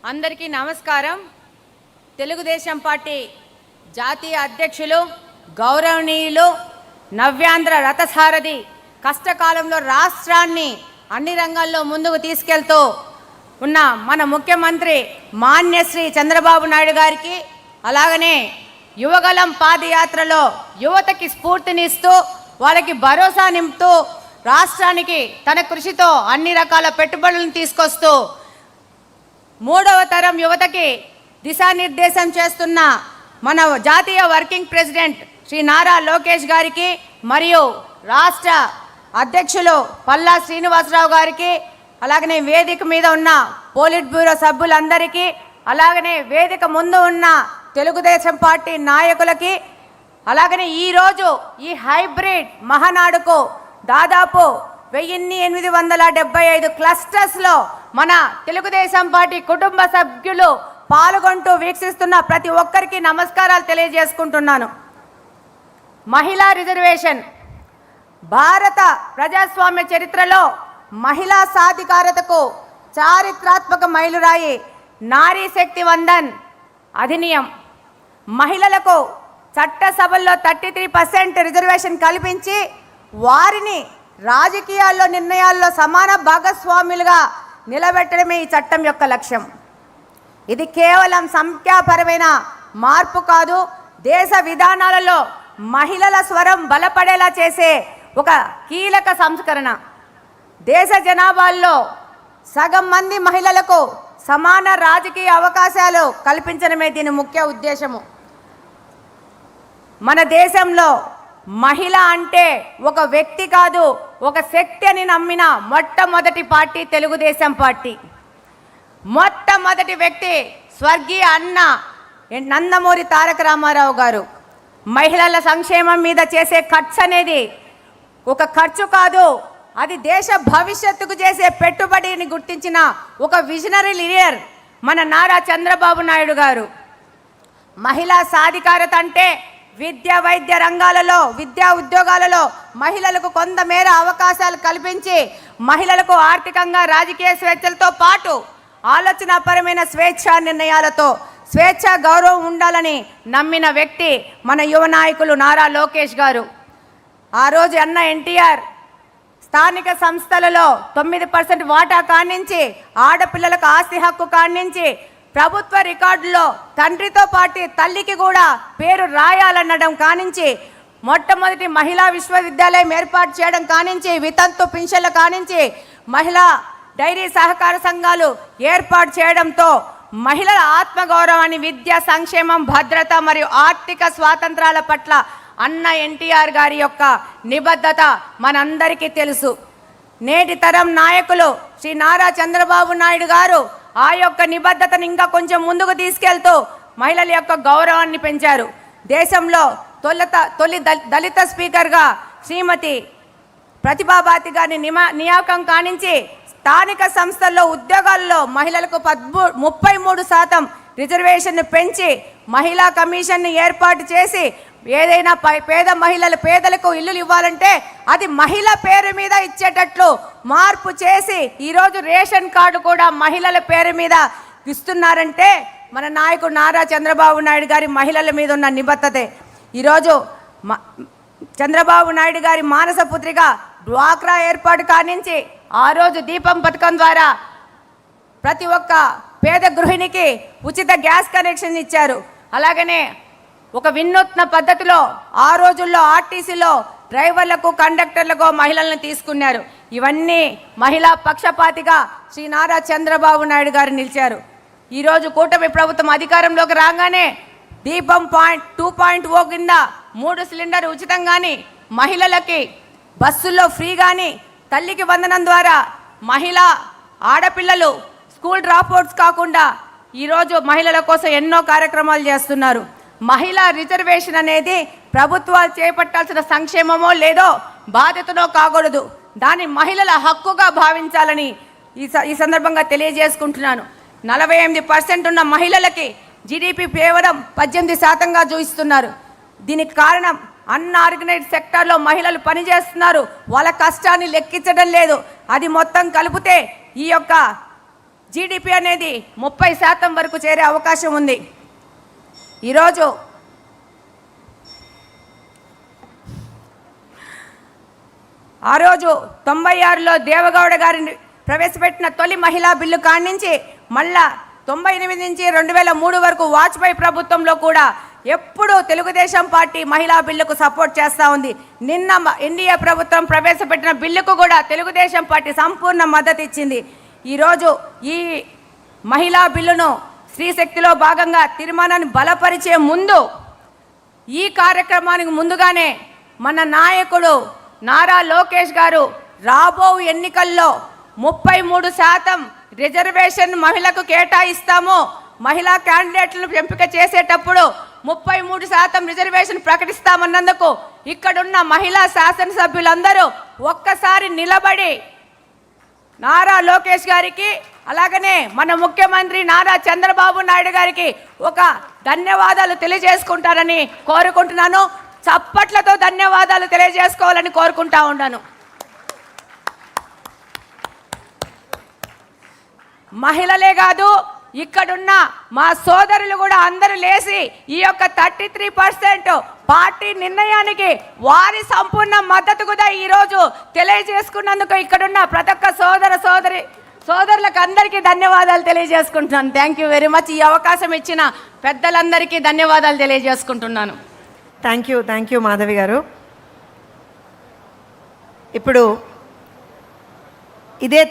అందరికీ నమస్కారం. తెలుగుదేశం పార్టీ జాతీయ అధ్యక్షులు గౌరవనీయులు నవ్యాంధ్ర రథసారథి కష్టకాలంలో రాష్ట్రాన్ని అన్ని రంగాల్లో ముందుకు తీసుకెళ్తూ ఉన్న మన ముఖ్యమంత్రి మాన్యశ్రీ చంద్రబాబు నాయుడు గారికి, అలాగనే యువగలం పాదయాత్రలో యువతకి స్ఫూర్తినిస్తూ వాళ్ళకి భరోసా నింపుతూ రాష్ట్రానికి తన కృషితో అన్ని రకాల పెట్టుబడులను తీసుకొస్తూ మూడవ తరం యువతకి దిశానిర్దేశం చేస్తున్న మన జాతీయ వర్కింగ్ ప్రెసిడెంట్ శ్రీ నారా లోకేష్ గారికి, మరియు రాష్ట్ర అధ్యక్షులు పల్లా శ్రీనివాసరావు గారికి, అలాగనే వేదిక మీద ఉన్న పోలిట్ బ్యూరో సభ్యులందరికీ, అలాగనే వేదిక ముందు ఉన్న తెలుగుదేశం పార్టీ నాయకులకి, అలాగనే ఈరోజు ఈ హైబ్రిడ్ మహానాడుకు దాదాపు 1875 క్లస్టర్స్లో మన తెలుగుదేశం పార్టీ కుటుంబ సభ్యులు పాల్గొంటూ వీక్షిస్తున్న ప్రతి ఒక్కరికి నమస్కారాలు తెలియజేసుకుంటున్నాను. మహిళా రిజర్వేషన్ భారత ప్రజాస్వామ్య చరిత్రలో మహిళా సాధికారతకు చారిత్రాత్మక మైలురాయి నారీ శక్తి వందన్ అధినియం. మహిళలకు చట్టసభల్లో 33% రిజర్వేషన్ కల్పించి వారిని రాజకీయాల్లో నిర్ణయాల్లో సమాన భాగస్వాములుగా నిలబెట్టడమే ఈ చట్టం యొక్క లక్ష్యం. ఇది కేవలం సంఖ్యాపరమైన మార్పు కాదు, దేశ విధానాలలో మహిళల స్వరం బలపడేలా చేసే ఒక కీలక సంస్కరణ. దేశ జనాభాలో సగం మంది మహిళలకు సమాన రాజకీయ అవకాశాలు కల్పించడమే దీని ముఖ్య ఉద్దేశము. మన దేశంలో మహిళ అంటే ఒక వ్యక్తి కాదు, ఒక శక్తి అని నమ్మిన మొట్టమొదటి పార్టీ తెలుగుదేశం పార్టీ. మొట్టమొదటి వ్యక్తి స్వర్గీయ అన్న నందమూరి తారక రామారావు గారు. మహిళల సంక్షేమం మీద చేసే ఖర్చు అనేది ఒక ఖర్చు కాదు, అది దేశ భవిష్యత్తుకు చేసే పెట్టుబడిని గుర్తించిన ఒక విజనరీ లీడర్ మన నారా చంద్రబాబు నాయుడు గారు. మహిళా సాధికారత అంటే విద్య వైద్య రంగాలలో, విద్యా ఉద్యోగాలలో మహిళలకు కొంతమేర అవకాశాలు కల్పించి మహిళలకు ఆర్థికంగా రాజకీయ స్వేచ్ఛలతో పాటు ఆలోచనాపరమైన స్వేచ్ఛా నిర్ణయాలతో స్వేచ్ఛ గౌరవం ఉండాలని నమ్మిన వ్యక్తి మన యువ నాయకులు నారా లోకేష్ గారు. ఆ రోజు అన్న ఎన్టీఆర్ స్థానిక సంస్థలలో 9% వాటా కానించి, ఆడపిల్లలకు ఆస్తి హక్కు కానించి, ప్రభుత్వ రికార్డులో తండ్రితో పాటు తల్లికి కూడా పేరు రాయాలనడం కానించి, మొట్టమొదటి మహిళా విశ్వవిద్యాలయం ఏర్పాటు చేయడం కానించి, వితంతు పింఛన్లు కానించి, మహిళా డైరీ సహకార సంఘాలు ఏర్పాటు చేయడంతో మహిళల ఆత్మగౌరవాన్ని, విద్యా సంక్షేమం, భద్రత మరియు ఆర్థిక స్వాతంత్రాల పట్ల అన్న ఎన్టీఆర్ గారి యొక్క నిబద్ధత మనందరికీ తెలుసు. నేటి తరం నాయకులు శ్రీ నారా చంద్రబాబు నాయుడు గారు ఆ యొక్క నిబద్ధతను ఇంకా కొంచెం ముందుకు తీసుకెళ్తూ మహిళల యొక్క గౌరవాన్ని పెంచారు. దేశంలో తొలి దళిత స్పీకర్గా శ్రీమతి ప్రతిభాబాతి గారిని నియామకం కానించి, స్థానిక సంస్థల్లో ఉద్యోగాల్లో మహిళలకు 33% రిజర్వేషన్ను పెంచి మహిళా కమిషన్ను ఏర్పాటు చేసి, ఏదైనా పేదలకు ఇల్లులు ఇవ్వాలంటే అది మహిళ పేరు మీద ఇచ్చేటట్లు మార్పు చేసి ఈరోజు రేషన్ కార్డు కూడా మహిళల పేరు మీద ఇస్తున్నారంటే మన నాయకుడు నారా చంద్రబాబు నాయుడు గారి మహిళల మీద ఉన్న నిబద్ధతే. ఈరోజు చంద్రబాబు నాయుడు గారి మానస పుత్రిక డ్వాక్రా ఏర్పాటు కానించి, ఆ రోజు దీపం పథకం ద్వారా ప్రతి ఒక్క పేద గృహిణికి ఉచిత గ్యాస్ కనెక్షన్ ఇచ్చారు. అలాగనే ఒక వినూత్న పద్ధతిలో ఆ రోజుల్లో ఆర్టీసీలో డ్రైవర్లకు, కండక్టర్లకు మహిళలను తీసుకున్నారు. ఇవన్నీ మహిళా పక్షపాతిగా శ్రీ నారా చంద్రబాబు నాయుడు గారు నిలిచారు. ఈరోజు కూటమి ప్రభుత్వం అధికారంలోకి రాగానే దీపం 2.0 కింద 3 సిలిండర్ ఉచితం కానీ, మహిళలకి బస్సుల్లో ఫ్రీ కానీ, తల్లికి వందనం ద్వారా మహిళా ఆడపిల్లలు స్కూల్ డ్రాప్అవుట్స్ కాకుండా ఈరోజు మహిళల కోసం ఎన్నో కార్యక్రమాలు చేస్తున్నారు. మహిళా రిజర్వేషన్ అనేది ప్రభుత్వాలు చేపట్టాల్సిన సంక్షేమమో లేదో బాధ్యతనో కాకూడదు, దాన్ని మహిళల హక్కుగా భావించాలని ఈ సందర్భంగా తెలియజేసుకుంటున్నాను. 48% ఉన్న మహిళలకి జీడీపీ కేవలం 18%గా చూపిస్తున్నారు. దీనికి కారణం అన్ఆర్గనైజ్డ్ సెక్టార్లో మహిళలు పనిచేస్తున్నారు, వాళ్ళ కష్టాన్ని లెక్కించడం లేదు. అది మొత్తం కలిపితే ఈ యొక్క జీడిపి అనేది 30% వరకు చేరే అవకాశం ఉంది. ఈరోజు ఆ రోజు 96లో దేవగౌడ గారిని ప్రవేశపెట్టిన తొలి మహిళా బిల్లు కాడి నుంచి మళ్ళా 98 నుంచి 2003 వరకు వాజ్పేయి ప్రభుత్వంలో కూడా ఎప్పుడూ తెలుగుదేశం పార్టీ మహిళా బిల్లుకు సపోర్ట్ చేస్తూ ఉంది. నిన్న ఎన్డీఏ ప్రభుత్వం ప్రవేశపెట్టిన బిల్లుకు కూడా తెలుగుదేశం పార్టీ సంపూర్ణ మద్దతు ఇచ్చింది. ఈరోజు ఈ మహిళా బిల్లును స్త్రీశక్తిలో భాగంగా తీర్మానాన్ని బలపరిచే ముందు ఈ కార్యక్రమానికి ముందుగానే మన నాయకుడు నారా లోకేష్ గారు రాబో ఎన్నికల్లో 33% రిజర్వేషన్ మహిళకు కేటాయిస్తాము, మహిళా క్యాండిడేట్లను ఎంపిక చేసేటప్పుడు 33% రిజర్వేషన్ ప్రకటిస్తామన్నందుకు ఇక్కడున్న మహిళా శాసనసభ్యులందరూ ఒక్కసారి నిలబడి నారా లోకేష్ గారికి అలాగనే మన ముఖ్యమంత్రి నారా చంద్రబాబు నాయుడు గారికి ఒక ధన్యవాదాలు తెలియజేసుకుంటారని కోరుకుంటున్నాను. చప్పట్లతో ధన్యవాదాలు తెలియజేసుకోవాలని కోరుకుంటా ఉన్నాను. మహిళలే కాదు, ఇక్కడున్న మా సోదరులు కూడా అందరూ లేచి ఈ యొక్క 33% పార్టీ నిర్ణయానికి వారి సంపూర్ణ మద్దతు కూడా ఈరోజు తెలియజేసుకున్నందుకు ఇక్కడున్న ప్రతి ఒక్క సోదరులకు అందరికీ ధన్యవాదాలు తెలియజేసుకుంటున్నాను. Thank you very much. ఈ అవకాశం ఇచ్చిన పెద్దలందరికీ ధన్యవాదాలు తెలియజేసుకుంటున్నాను. థ్యాంక్ యూ మాధవి గారు. ఇప్పుడు ఇదే